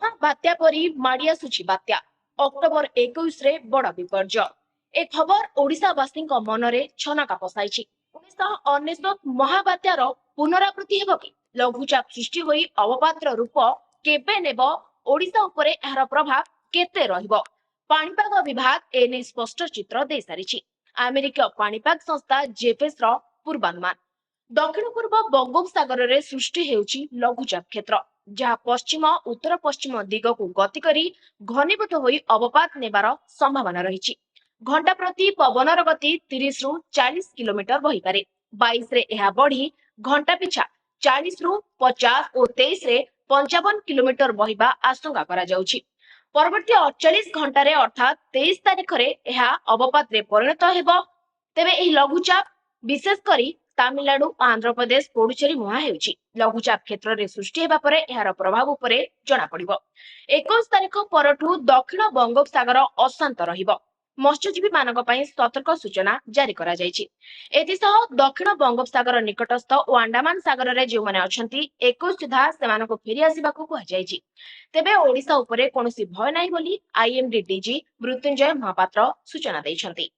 महाबात्या परी माड़ी आसुछि बात्या अक्टोबर 21 रे बड़ विपर्य ए खबर ओडिशावासी मनरे छनका पसाइछि। 1999 महाबात्यार पुनरावृत्ति हेब कि लघुचाप सृष्टि होई अवपातर रूप केबे नेब ओडिशा उपरे एहार प्रभाव केते रहिब पाणीपाग विभाग एने स्पष्ट चित्र दे सारिछि। अमेरिका पाणीपाग संस्था जेफेस रो पूर्वानुमान दक्षिण पूर्व बंगोपसागर रे सृष्टि हेउछि लघुचाप क्षेत्र जहाँ पश्चिम उत्तर पश्चिम दिग को गति करी घनीभूत होई अवपात नेबार संभावना रही। घंटा प्रति पवनर गति 30 रु 40 किलोमीटर बही पारे। 22 रे यह बढ़ी घंटा पिछा 40 रु 50 और 23 रे 55 किलोमीटर बहिबा आशंका करा जाउछि। परवर्ती 48 घंटा रे अर्थात 23 तारिख रे यह अवपात रे परिणत हेबो। तेबे एही लघुचाप विशेष करी तामिलनाडु आंध्र प्रदेश पुडुचेरी मुहां हेउछि। लघुचाप क्षेत्र रे सृष्टि हेबा परे एहार प्रभाव उपरे जणा पड़िबो। 21 तारिख परठू दक्षिण बंगोपसागर अशांत रहिबो। मत्स्यजीवी मानक पई सतर्क सूचना जारी करा जायछि। एतिसह दक्षिण बंगोपसागर निकटस्थ ओ अंडमान सागर रे जे माने अछंती 21 सुधा सेमानको फेरी आसीबाकू कुहा जायछि। तेबे ओडिशा उपरे कोनोसी भय नाही बोली आईएमडी डीजी मृत्युंजय महापात्र सूचना दैछंती।